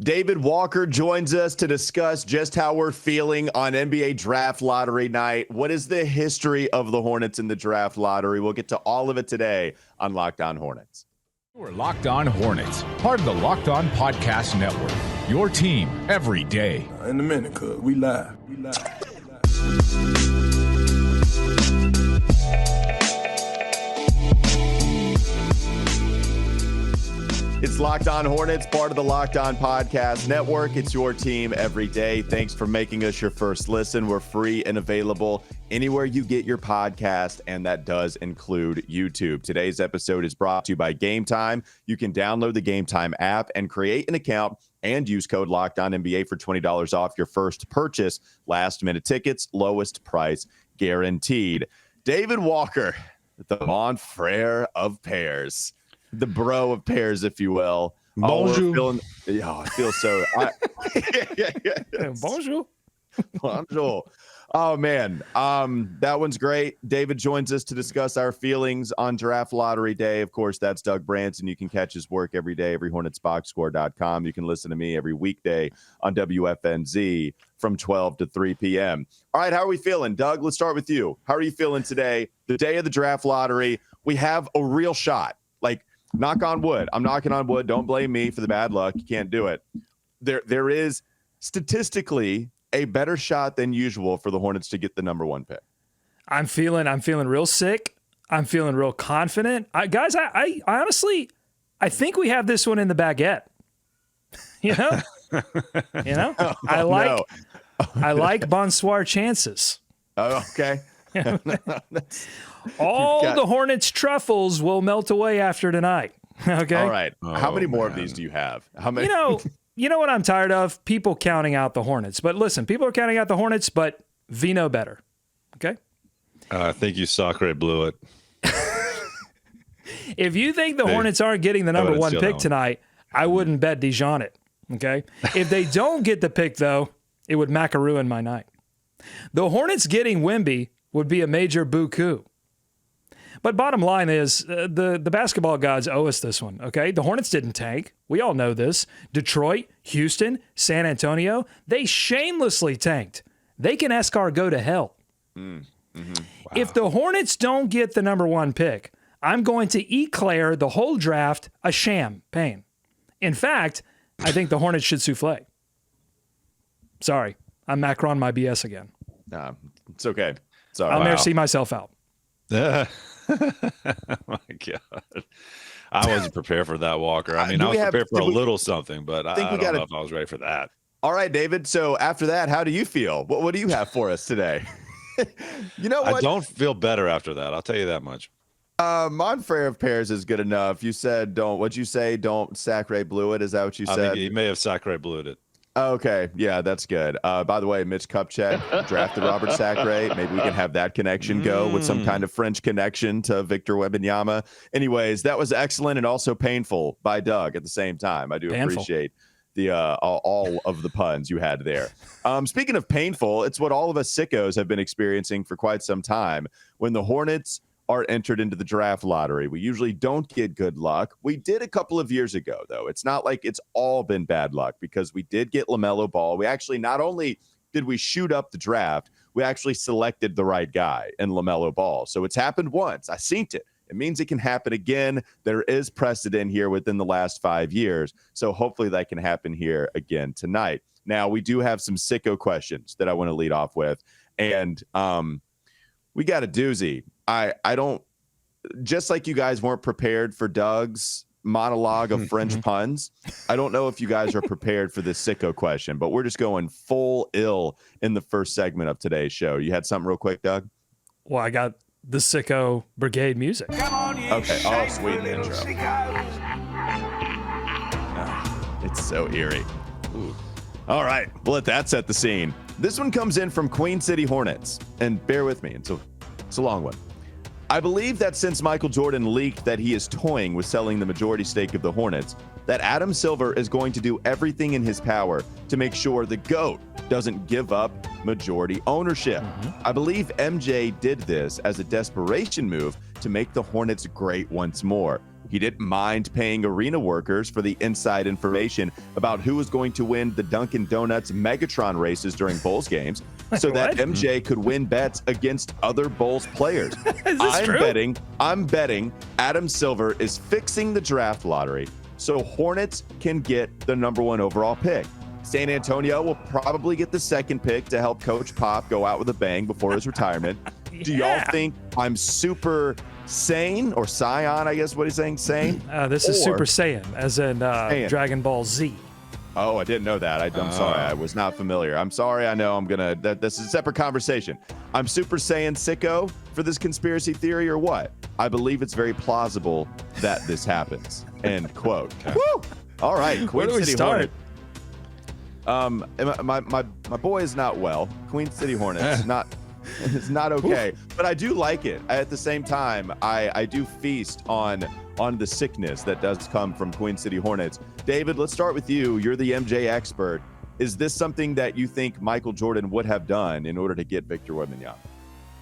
David Walker joins us to discuss just how we're feeling on NBA draft lottery night. What is the history of the Hornets in the draft lottery? We'll get to all of it today on Locked On Hornets. We're Locked On Hornets, part of the Locked On Podcast Network. Your team every day. In a minute, cuz we live. It's Locked On Hornets, part of the Locked On Podcast Network. It's your team every day. Thanks for making us your first listen. We're free and available anywhere you get your podcast, and that does include YouTube. Today's episode is brought to you by Gametime. You can download the Gametime app and create an account and use code LOCKEDONNBA for $20 off your first purchase. Last-minute tickets, lowest price guaranteed. David Walker, the Montfrere of pairs. The bro of pairs, if you will. Bonjour. I feel so. Bonjour. Bonjour. Oh, man. That one's great. David joins us to discuss our feelings on draft lottery day. Of course, that's Doug Branson. You can catch his work every day, everyhornetsboxscore.com. You can listen to me every weekday on WFNZ from 12 to 3 p.m. All right, how are we feeling? Doug, let's start with you. How are you feeling today? The day of the draft lottery. We have a real shot. Like, knock on wood. I'm knocking on wood. Don't blame me for the bad luck. You can't do it. There is statistically a better shot than usual for the Hornets to get the number one pick. I'm feeling real sick. I'm feeling real confident. Guys, I honestly, I think we have this one in the baguette. You know? I like bonsoir chances. Oh, okay. All the Hornets truffles will melt away after tonight. Okay. All right. How many more of these do you have? How many? You know what I'm tired of? People counting out the Hornets. But listen, people are counting out the Hornets, but we know better. Okay. I think you sacre blew it. If you think the Hornets aren't getting the number one pick tonight, I wouldn't bet Dijon it. Okay. If they don't get the pick, though, it would macaroon my night. The Hornets getting Wemby would be a major boo-coup. But bottom line is, the basketball gods owe us this one, okay? The Hornets didn't tank. We all know this. Detroit, Houston, San Antonio, they shamelessly tanked. They can escargot to hell. Wow. If the Hornets don't get the number one pick, I'm going to eclair the whole draft a champagne. In fact, I think the Hornets should souffle. Sorry, I'm Macron my BS again. Nah, it's okay. Sorry. I'll merci myself out. Oh my God. I wasn't prepared for that, Walker. I mean, I was prepared for a little something, but I don't know if I was ready for that. All right, David. So after that, how do you feel? What do you have for us today? You know what? I don't feel better after that. I'll tell you that much. Montfrere of pairs is good enough. You said what'd you say? Don't sacre blue it. Is that what you said? He may have sacre blued it. Okay. Yeah, that's good. By the way, Mitch Kupchak drafted Robert Sacre. Maybe we can have that connection go with some kind of French connection to Victor Wembanyama. Anyways, that was excellent and also painful by Doug at the same time. I do appreciate the all of the puns you had there. Speaking of painful, it's what all of us sickos have been experiencing for quite some time. When the Hornets are entered into the draft lottery, we usually don't get good luck. We did a couple of years ago, though. It's not like it's all been bad luck, because we did get LaMelo Ball. We actually, not only did we shoot up the draft, we actually selected the right guy in LaMelo Ball. So it's happened once. I seen it. It means it can happen again. There is precedent here within the last 5 years. So hopefully that can happen here again tonight. Now, we do have some sicko questions that I want to lead off with. And we got a doozy. I don't, just like you guys weren't prepared for Doug's monologue of French puns, I don't know if you guys are prepared for this sicko question, but we're just going full ill in the first segment of today's show. You had something real quick, Doug? Well, I got the sicko brigade music. Okay. Oh, sweet intro. It's so eerie. Ooh. All right. Well, let that set the scene. This one comes in from Queen City Hornets, and bear with me. It's a long one. I believe that since Michael Jordan leaked that he is toying with selling the majority stake of the Hornets, that Adam Silver is going to do everything in his power to make sure the GOAT doesn't give up majority ownership. I believe MJ did this as a desperation move to make the Hornets great once more. He didn't mind paying arena workers for the inside information about who was going to win the Dunkin' Donuts Megatron races during Bulls games so that MJ could win bets against other Bulls players. Is this true? I'm betting Adam Silver is fixing the draft lottery so Hornets can get the number 1 overall pick. San Antonio will probably get the 2nd pick to help Coach Pop go out with a bang before his retirement. Yeah. Do y'all think I'm super sane, or Saiyan, I guess what he's saying, sane? This is Super Saiyan, as in Dragon Ball Z. Oh, I didn't know that. I'm sorry. I was not familiar. I'm sorry. I know this is a separate conversation. I'm Super Saiyan sicko for this conspiracy theory or what? I believe it's very plausible that this happens. End quote. Okay. Woo! All right. Queen City Hornets. My boy is not well. Queen City Hornets it's not okay. But I do like it. At the same time, I do feast on the sickness that does come from Queen City Hornets. David, let's start with you. You're the MJ expert. Is this something that you think Michael Jordan would have done in order to get Victor Wembanyama?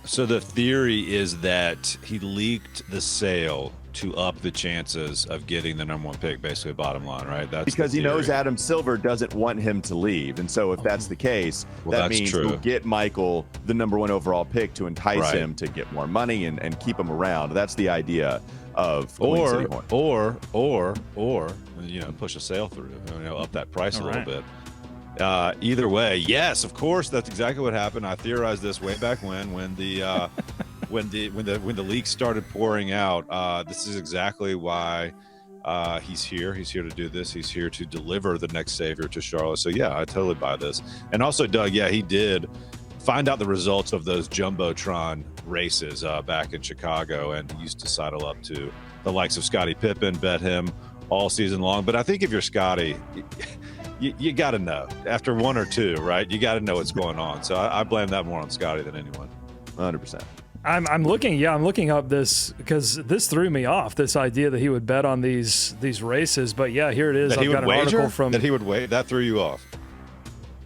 So the theory is that he leaked the sale to up the chances of getting the number 1 pick, basically bottom line, right? That's because he knows Adam Silver doesn't want him to leave. And so if that's the case, that means he'll get Michael the number 1 overall pick to entice him to get more money and keep him around. That's the idea of City Hornets. Or push a sale through, up that price a little bit. Either way, yes, of course, that's exactly what happened. I theorized this way back when the when the leaks started pouring out. This is exactly why he's here. He's here to do this. He's here to deliver the next savior to Charlotte. So yeah, I totally buy this. And also, Doug, yeah, he did find out the results of those Jumbotron races back in Chicago, and he used to sidle up to the likes of Scottie Pippen, bet him all season long. But I think if you're Scottie, you got to know after 1 or 2, right? You got to know what's going on. So I blame that more on Scottie than anyone. 100%. I'm looking up this because this threw me off, this idea that he would bet on these races. But yeah, here it is. I've got an article from that he would wait. That threw you off.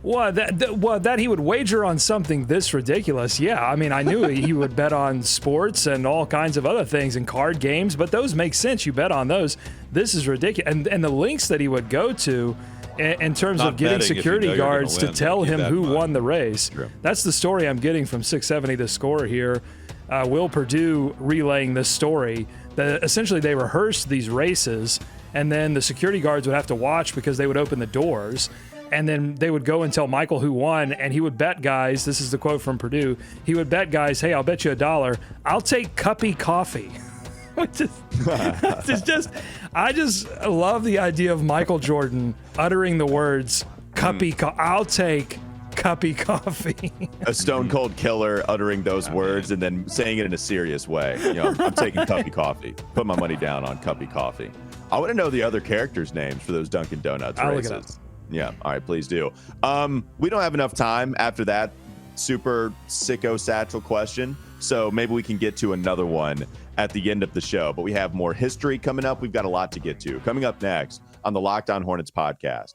Well, that he would wager on something this ridiculous. Yeah, I mean, I knew he would bet on sports and all kinds of other things and card games, but those make sense. You bet on those. This is ridiculous. And the links that he would go to in terms of getting security guards to tell him who won the race. True. That's the story I'm getting from 670 The Score here. Will Purdue relaying this story that essentially they rehearsed these races, and then the security guards would have to watch because they would open the doors. And then they would go and tell Michael who won, and he would bet guys, this is the quote from Purdue, he would bet guys, hey, I'll bet you $1. I'll take cuppy coffee. Which is just, I just love the idea of Michael Jordan uttering the words, cuppy I'll take cuppy coffee. A stone cold killer uttering those words and then saying it in a serious way. I'm taking cuppy coffee. Put my money down on cuppy coffee. I want to know the other characters' names for those Dunkin' Donuts races. Look it up. Yeah. All right, please do. We don't have enough time after that super sicko satchel question, so maybe we can get to another one at the end of the show. But we have more history coming up. We've got a lot to get to. Coming up next on the Locked On Hornets podcast.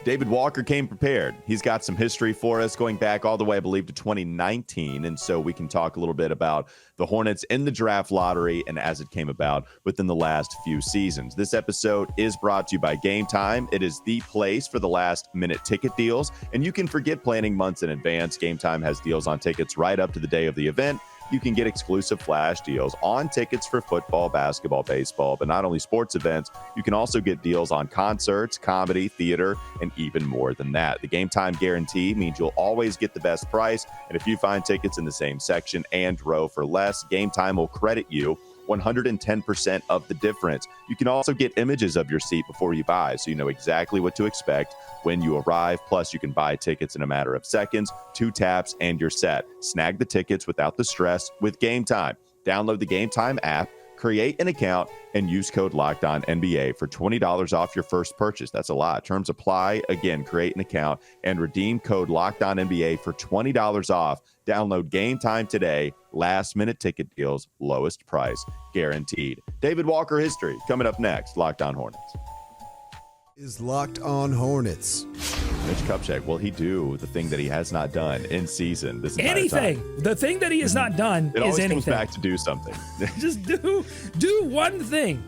David Walker came prepared. He's got some history for us going back all the way, I believe, to 2019. And so we can talk a little bit about the Hornets in the draft lottery and as it came about within the last few seasons. This episode is brought to you by Gametime. It is the place for the last-minute ticket deals, and you can forget planning months in advance. Gametime has deals on tickets right up to the day of the event. You can get exclusive flash deals on tickets for football, basketball, baseball, but not only sports events, you can also get deals on concerts, comedy, theater, and even more than that. The Gametime guarantee means you'll always get the best price, and if you find tickets in the same section and row for less, Gametime will credit you 110% of the difference. You can also get images of your seat before you buy, so you know exactly what to expect when you arrive. Plus, you can buy tickets in a matter of seconds, 2 taps, and you're set. Snag the tickets without the stress with Gametime. Download the Gametime app, create an account, and use code LOCKEDONNBA for $20 off your first purchase. That's a lot. Terms apply. Again, create an account and redeem code LOCKEDONNBA for $20 off. Download Gametime today. Last-minute ticket deals, lowest price guaranteed. David Walker history coming up next. Locked On Hornets is Locked On Hornets. Mitch Kupchak, will he do the thing that he has not done in season this entire anything. time? The thing that he has not done It is always anything. comes back to do something. Just do one thing.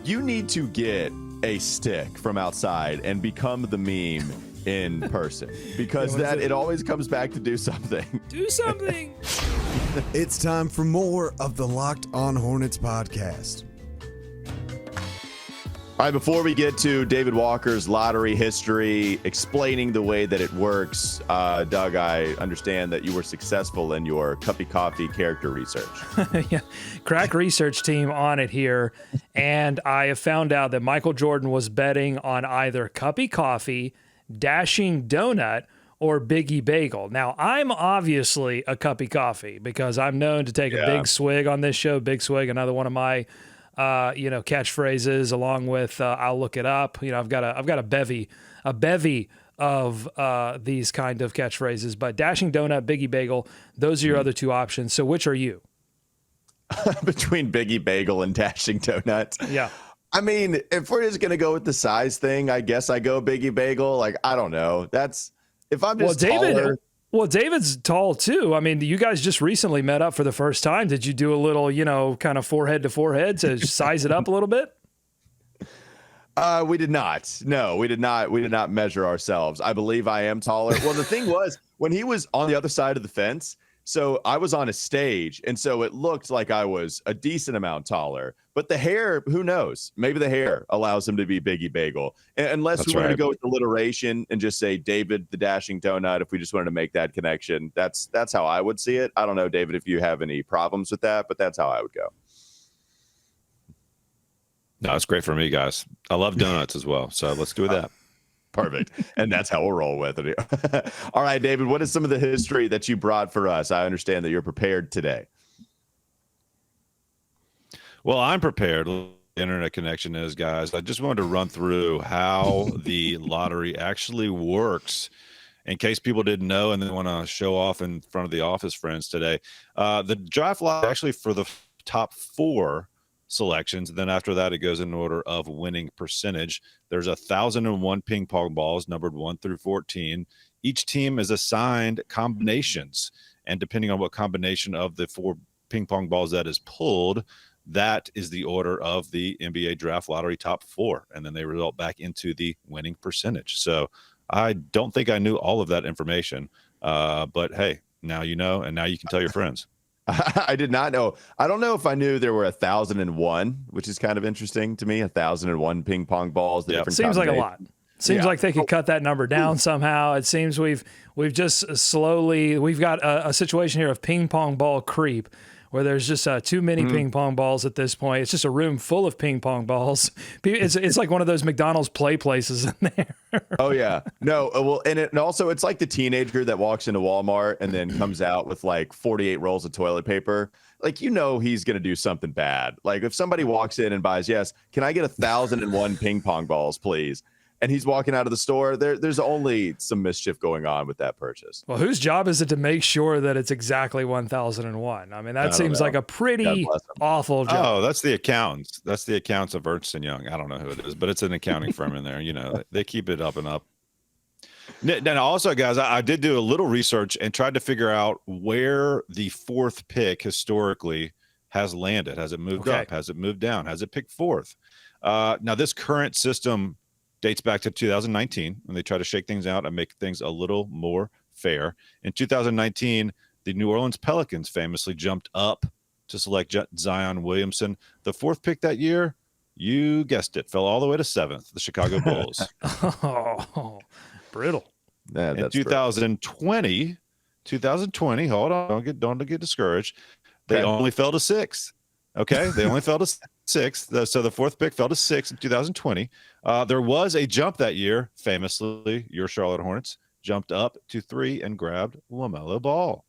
You need to get a stick from outside and become the meme in person, because it always comes back to do something. Do something. It's time for more of the Locked On Hornets podcast. All right, before we get to David Walker's lottery history, explaining the way that it works, Doug, I understand that you were successful in your Cuppy Coffee character research. Yeah, crack research team on it here. And I have found out that Michael Jordan was betting on either Cuppy Coffee, Dashing Donut, or Biggie Bagel. Now, I'm obviously a Cuppy Coffee because I'm known to take a big swig on this show. Big swig, another one of my catchphrases, along with I'll look it up. I've got a bevy of these kind of catchphrases. But Dashing Donut, Biggie Bagel, those are your other two options. So which are you? Between Biggie Bagel and Dashing Donut. Yeah. I mean, if we're just gonna go with the size thing, I guess I go Biggie Bagel. Like, I don't know. That's if I'm just taller. Well, David's tall too. I mean, you guys just recently met up for the first time. Did you do a little, kind of forehead to forehead to size it up a little bit? We did not. No, we did not. We did not measure ourselves. I believe I am taller. Well, the thing was, when he was on the other side of the fence, so I was on a stage, and so it looked like I was a decent amount taller. But the hair, who knows? Maybe the hair allows him to be Biggie Bagel. Unless we wanted to go with alliteration and just say David the Dashing Donut, if we just wanted to make that connection. That's how I would see it. I don't know, David, if you have any problems with that, but that's how I would go. No, it's great for me, guys. I love donuts as well, so let's do that. Perfect. And that's how we'll roll with it. All right, David, what is some of the history that you brought for us? I understand that you're prepared today. Well, I'm prepared. The internet connection is, guys. I just wanted to run through how the lottery actually works in case people didn't know and they want to show off in front of the office friends today. The draft lottery actually for the top 4 selections. Then after that, it goes in order of winning percentage. There's 1,001 ping pong balls numbered 1 through 14. Each team is assigned combinations, and depending on what combination of the 4 ping pong balls that is pulled, that is the order of the NBA draft lottery top 4, and then they result back into the winning percentage. So I don't think I knew all of that information, but hey, now you know, and now you can tell your friends. I did not know. I don't know if I knew there were 1,001, which is kind of interesting to me. 1,001 ping pong balls. Seems like a lot. Seems like they could cut that number down somehow. It seems we've just slowly we've got a situation here of ping pong ball creep, where there's just too many ping pong balls at this point. It's just a room full of ping pong balls. It's like one of those McDonald's play places in there. Oh yeah, no. Well, and also it's like the teenager that walks into Walmart and then comes out with like 48 rolls of toilet paper. Like, he's going to do something bad. Like if somebody walks in and buys, can I get 1,001 ping pong balls, please? And he's walking out of the store, there's only some mischief going on with that purchase. Well, whose job is it to make sure that it's exactly 1,001? I mean, that seems like a pretty awful job. Oh, that's the accountants. That's the accountants of Ernst & Young. I don't know who it is, but it's an accounting firm in there. They keep it up and up. Now, also, guys, I did do a little research and tried to figure out where the 4th pick historically has landed. Has it moved up? Has it moved down? Has it picked 4th? Now, this current system dates back to 2019 when they try to shake things out and make things a little more fair. In 2019, the New Orleans Pelicans famously jumped up to select Zion Williamson. The 4th pick that year, you guessed it, fell all the way to 7th, the Chicago Bulls. Oh, brittle. Yeah, in 2020, hold on, don't get discouraged. They only fell to 6th. Okay, they only fell to 6th. So the 4th pick fell to 6th in 2020. There was a jump that year. Famously, your Charlotte Hornets jumped up to 3 and grabbed LaMelo Ball.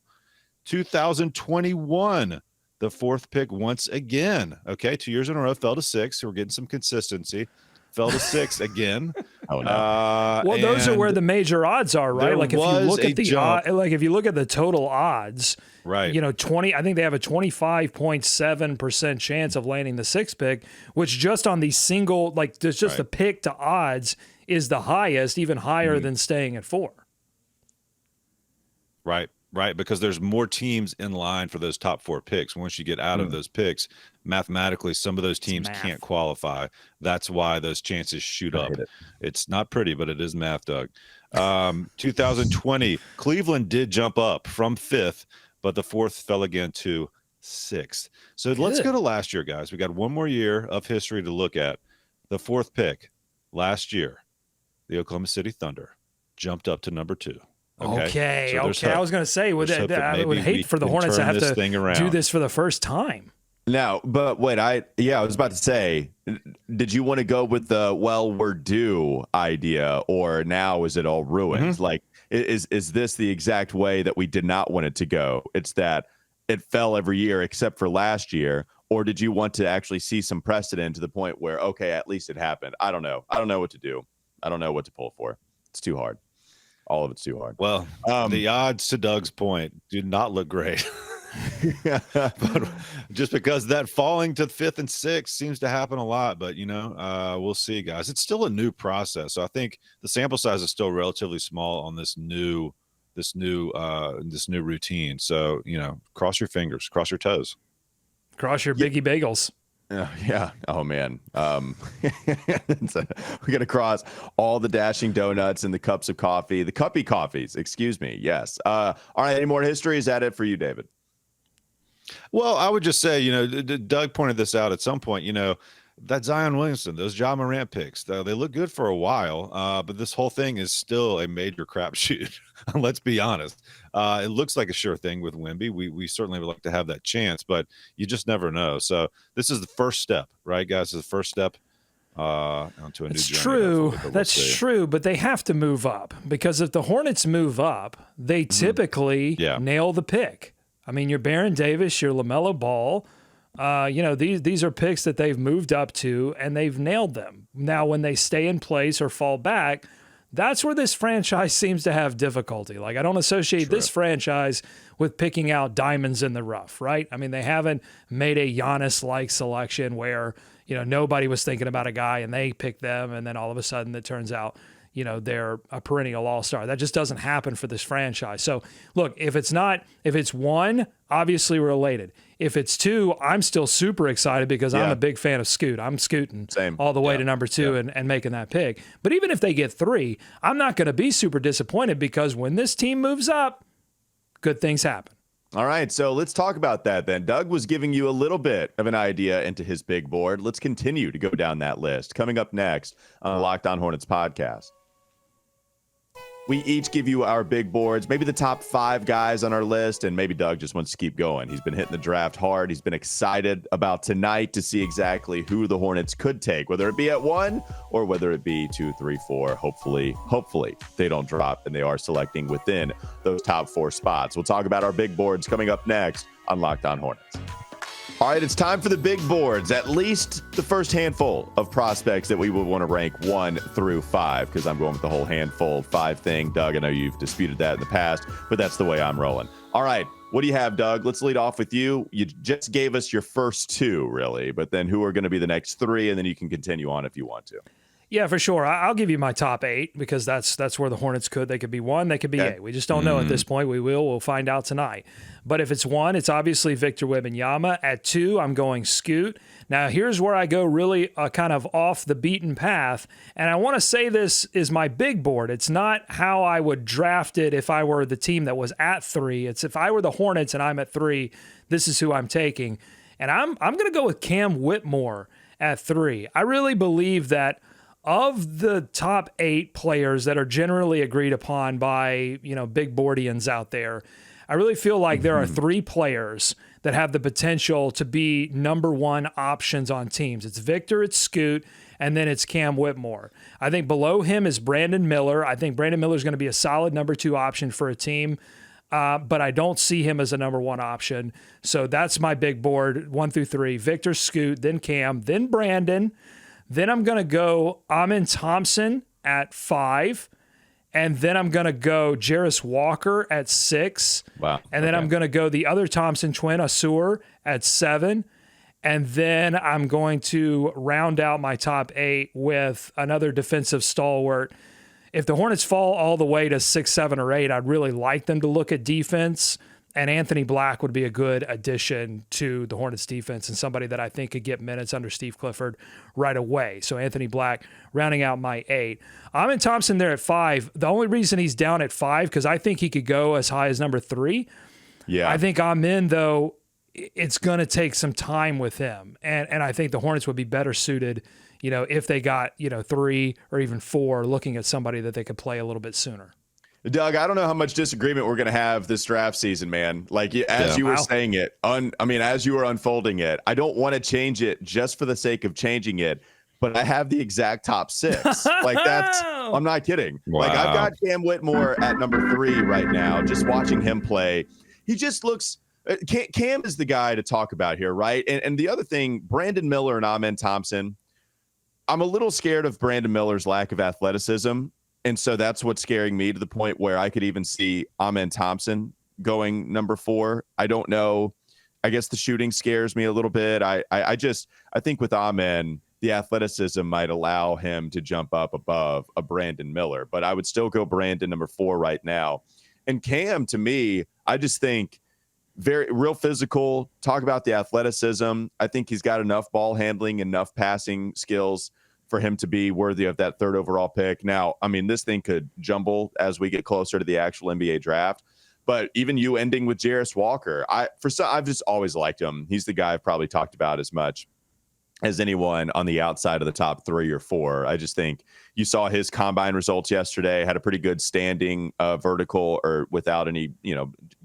2021, the 4th pick once again. Okay, 2 years in a row fell to 6. So we're getting some consistency. Fell to 6 again. Oh no. Well, those are where the major odds are, right? There Like if you was look a at the jump. like if you look at the total odds, Right. 20. I think they have a 25.7% chance of landing the 6th pick, which just on the single, like there's just the pick to odds is the highest, even higher than staying at 4. Right. Because there's more teams in line for those top 4 picks. Once you get out of those picks, mathematically, some of those teams can't qualify. That's why those chances shoot up. It's not pretty, but it is math, Doug. 2020, Cleveland did jump up from 5th, but the 4th fell again to 6th. So let's go to last year, guys. We got one more year of history to look at. The 4th pick last year, the Oklahoma City Thunder jumped up to number 2. Okay. So I was going to say, I would hate for the Hornets to have to do this for the first time. Now, but wait, I was about to say, did you want to go with the we're due idea, or now is it all ruined? Like, is this the exact way that we did not want it to go? It's that it fell every year except for last year, or did you want to actually see some precedent to the point where, okay, at least it happened? I don't know. I don't know what to do. I don't know what to pull for. It's too hard. All of it's too hard. Well, the odds, to Doug's point, do not look great. But just because that falling to 5th and 6th seems to happen a lot, but we'll see, guys. It's still a new process, so I think the sample size is still relatively small on this new routine. So cross your fingers, cross your toes, cross your biggie bagels. Yeah. Oh man. We're gonna cross all the dashing donuts and the cups of coffee, the cuppy coffees. Excuse me. Yes. All right. Any more history? Is that it for you, David? Well, I would just say, Doug pointed this out at some point. That Zion Williamson, those Ja Morant picks, they look good for a while, but this whole thing is still a major crapshoot. Let's be honest. It looks like a sure thing with Wemby. We certainly would like to have that chance, but you just never know. So this is the first step, right, guys? It's the first step onto a new journey. True. That's true, but they have to move up, because if the Hornets move up, they typically nail the pick. I mean, your Baron Davis, your LaMelo Ball. These are picks that they've moved up to, and they've nailed them. Now, when they stay in place or fall back, that's where this franchise seems to have difficulty. Like, I don't associate this franchise with picking out diamonds in the rough, right? I mean, they haven't made a Giannis-like selection where, nobody was thinking about a guy and they picked them, and then all of a sudden it turns out, they're a perennial all-star. That just doesn't happen for this franchise. So, look, if it's 1, obviously we're elated. If it's 2, I'm still super excited because I'm a big fan of Scoot. I'm scooting all the way to number 2 and making that pick. But even if they get 3, I'm not going to be super disappointed, because when this team moves up, good things happen. All right, so let's talk about that then. Doug was giving you a little bit of an idea into his big board. Let's continue to go down that list. Coming up next on the Locked On Hornets podcast. We each give you our big boards, maybe the top 5 guys on our list, and maybe Doug just wants to keep going. He's been hitting the draft hard. He's been excited about tonight to see exactly who the Hornets could take, whether it be at 1 or whether it be 2, 3, 4. Hopefully they don't drop and they are selecting within those top 4 spots. We'll talk about our big boards coming up next on Locked On Hornets. All right, it's time for the big boards, at least the first handful of prospects that we would want to rank 1 through 5, because I'm going with the whole handful 5 thing. Doug, I know you've disputed that in the past, but that's the way I'm rolling. All right, what do you have, Doug? Let's lead off with you. You just gave us your first 2, really, but then who are going to be the next 3, and then you can continue on if you want to. Yeah, for sure. I'll give you my top 8, because that's where the Hornets they could be 1, they could be 8. We just don't know at this point. We'll find out tonight. But if it's 1, it's obviously Victor Wembanyama. At 2, I'm going Scoot. Now, here's where I go really kind of off the beaten path, and I want to say this is my big board. It's not how I would draft it if I were the team that was at 3. It's if I were the Hornets and I'm at 3, this is who I'm taking. And I'm going to go with Cam Whitmore at 3. I really believe that of the top 8 players that are generally agreed upon by, big boardians out there, I really feel like there are 3 players that have the potential to be number 1 options on teams. It's Victor, it's Scoot, and then it's Cam Whitmore. I think below him is Brandon Miller. I think Brandon Miller is going to be a solid number 2 option for a team, but I don't see him as a number 1 option. So that's my big board, 1 through 3. Victor, Scoot, then Cam, then Brandon. Then I'm going to go Amin Thompson at 5. And then I'm going to go Jarris Walker at 6. Wow. And then I'm going to go the other Thompson twin, Asur, at 7. And then I'm going to round out my top 8 with another defensive stalwart. If the Hornets fall all the way to 6, 7, or 8, I'd really like them to look at defense. And Anthony Black would be a good addition to the Hornets defense and somebody that I think could get minutes under Steve Clifford right away. So Anthony Black rounding out my 8. Amen Thompson there at 5. The only reason he's down at 5, because I think he could go as high as number 3. Yeah. I think Amen, though, it's going to take some time with him. And I think the Hornets would be better suited, if they got, 3 or even 4, looking at somebody that they could play a little bit sooner. Doug, I don't know how much disagreement we're going to have this draft season, man. Like, as you were saying it, as you were unfolding it, I don't want to change it just for the sake of changing it, but I have the exact top 6. Like, I'm not kidding. Wow. Like, I've got Cam Whitmore at number 3 right now. Just watching him play, he just looks. Cam is the guy to talk about here, right? And the other thing, Brandon Miller and Amen Thompson. I'm a little scared of Brandon Miller's lack of athleticism. And so that's what's scaring me to the point where I could even see Amen Thompson going number 4. I don't know. I guess the shooting scares me a little bit. I think with Amen, the athleticism might allow him to jump up above a Brandon Miller, but I would still go Brandon number 4 right now. And Cam, to me, I just think very real physical. Talk about the athleticism. I think he's got enough ball handling, enough passing skills for him to be worthy of that 3rd overall pick. Now, this thing could jumble as we get closer to the actual NBA draft, but even you ending with Jarris Walker, I've just always liked him. He's the guy I've probably talked about as much as anyone on the outside of the top 3 or 4. I just think you saw his combine results yesterday, had a pretty good standing vertical or without any,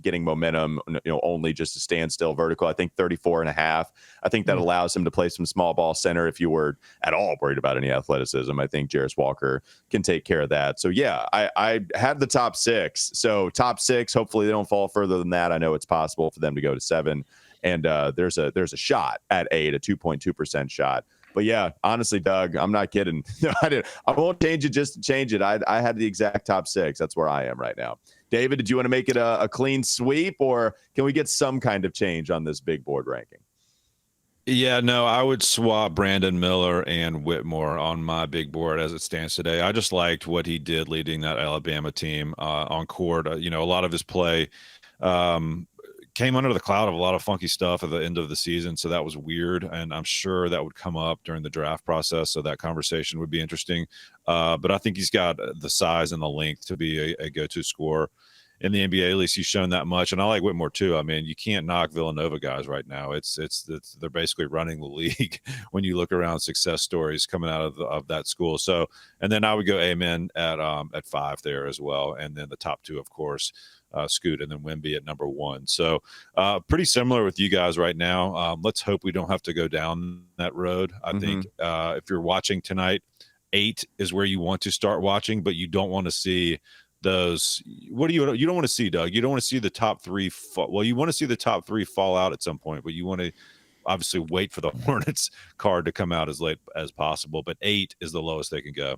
getting momentum, only just a standstill vertical. I think 34.5. I think that allows him to play some small ball center if you were at all worried about any athleticism. I think Jarris Walker can take care of that. So yeah, I had the top 6. So top 6, hopefully they don't fall further than that. I know it's possible for them to go to 7. And there's a shot at 8, a 2.2% shot. But yeah, honestly, Doug, I'm not kidding. I won't change it just to change it. I had the exact top 6. That's where I am right now. David, did you want to make it a clean sweep, or can we get some kind of change on this big board ranking? Yeah, no, I would swap Brandon Miller and Whitmore on my big board as it stands today. I just liked what he did leading that Alabama team on court. A lot of his play came under the cloud of a lot of funky stuff at the end of the season. So that was weird. And I'm sure that would come up during the draft process. So that conversation would be interesting. But I think he's got the size and the length to be a go-to scorer in the NBA. At least he's shown that much. And I like Whitmore too. You can't knock Villanova guys right now. They're basically running the league when you look around success stories coming out of that school. So, and then I would go Amen at 5 there as well. And then the top 2, of course, Scoot, and then Wemby at number 1. So pretty similar with you guys right now. Let's hope we don't have to go down that road. I think if you're watching tonight, 8 is where you want to start watching, but you don't want to see those. What do you don't want to see, Doug? You don't want to see the top 3. You want to see the top 3 fall out at some point, but you want to obviously wait for the Hornets card to come out as late as possible. But 8 is the lowest they can go.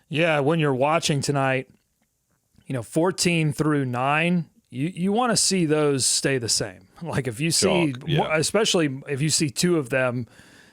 Yeah, when you're watching tonight, 14 through 9, you want to see those stay the same. Like if you see, especially if you see 2 of them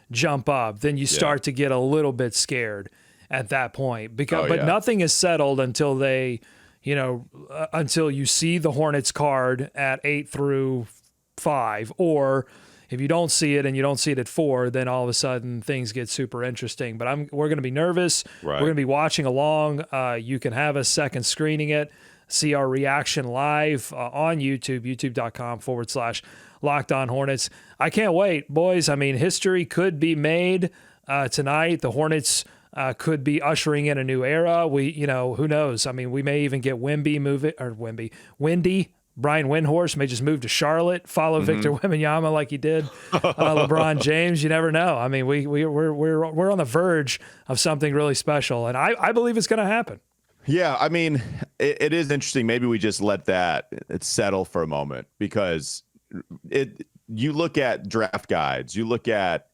jump up, then you start to get a little bit scared at that point. But nothing is settled until they, until you see the Hornets card at 8 through 5, or if you don't see it and you don't see it at 4, then all of a sudden things get super interesting. But we're going to be nervous. Right. We're going to be watching along. You can have us second screening it, see our reaction live on YouTube, youtube.com/Locked On Hornets. I can't wait, boys. History could be made tonight. The Hornets could be ushering in a new era. Who knows? We may even get Wendy. Brian Windhorst may just move to Charlotte, follow Victor Wembanyama like he did LeBron James. You never know. We're on the verge of something really special, and I believe it's going to happen. Yeah, it is interesting. Maybe we just let it settle for a moment, because you look at draft guides, you look at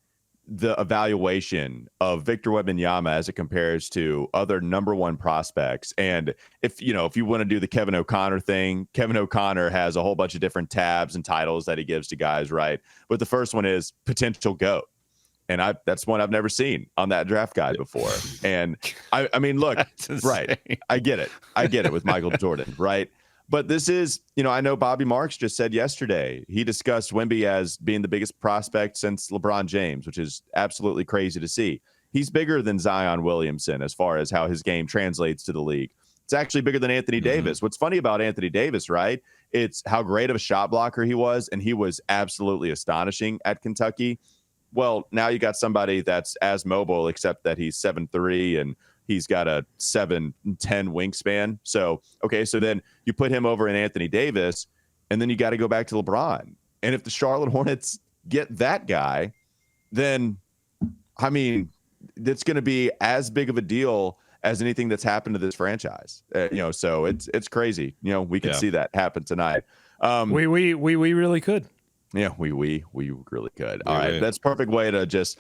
the evaluation of Victor Wembanyama as it compares to other number one prospects. And if you want to do the Kevin O'Connor thing, Kevin O'Connor has a whole bunch of different tabs and titles that he gives to guys, right? But the first one is potential GOAT. And that's one I've never seen on that draft guide before. And I mean, look, right. I get it with Michael Jordan, right? But this is, I know Bobby Marks just said yesterday, he discussed Wemby as being the biggest prospect since LeBron James, which is absolutely crazy to see. He's bigger than Zion Williamson as far as how his game translates to the league. It's actually bigger than Anthony Davis. What's funny about Anthony Davis, right? It's how great of a shot blocker he was, and he was absolutely astonishing at Kentucky. Well, now you got somebody that's as mobile, except that he's 7'3" and he's got a 7'10" wingspan. So then you put him over in Anthony Davis, and then you got to go back to LeBron. And if the Charlotte Hornets get that guy, then, I mean, it's going to be as big of a deal as anything that's happened to this franchise. So it's crazy. We can see that happen tonight. We really could. Yeah, we really could. All right, that's a perfect way to just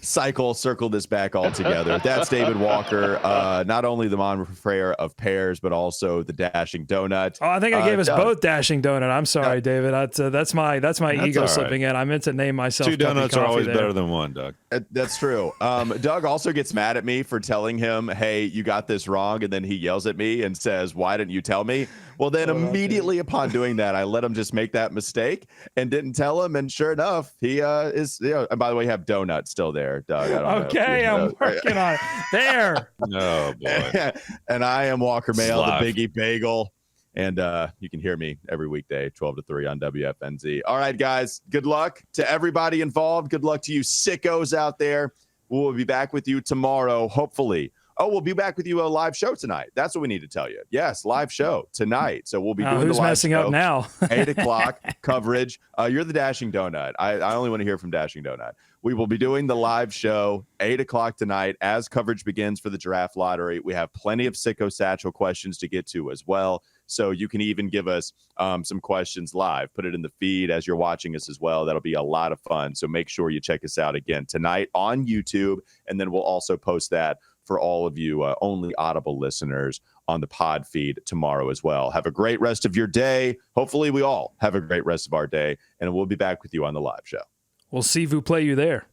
circle this back all together. That's David Walker, not only the Monfrere of pairs, but also the Dashing Donut. Oh, I think I gave us both Dashing Donut. I'm sorry, David. That's my ego slipping in. I meant to name myself. Two donuts are always better than one, Doug. That's true. Doug also gets mad at me for telling him, hey, you got this wrong. And then he yells at me and says, why didn't you tell me? Well, then immediately upon doing that, I let him just make that mistake and didn't tell him. And sure enough, he is, and by the way, you have donut still there, Doug. I'm working on it. There. Oh, boy. And I am Walker Mail, the Biggie Bagel. And you can hear me every weekday, 12 to 3 on WFNZ. All right, guys, good luck to everybody involved. Good luck to you sickos out there. We'll be back with you tomorrow, hopefully. Oh, we'll be back with you a live show tonight. That's what we need to tell you. Yes, live show tonight. So we'll be doing the live show. Who's messing up now? 8 o'clock coverage. You're the Dashing Donut. I only want to hear from Dashing Donut. We will be doing the live show 8 o'clock tonight as coverage begins for the draft lottery. We have plenty of Sicko Satchel questions to get to as well. So you can even give us some questions live. Put it in the feed as you're watching us as well. That'll be a lot of fun. So make sure you check us out again tonight on YouTube. And then we'll also post that for all of you only Audible listeners on the pod feed tomorrow as well. Have a great rest of your day. Hopefully we all have a great rest of our day. And we'll be back with you on the live show. We'll see if we play you there.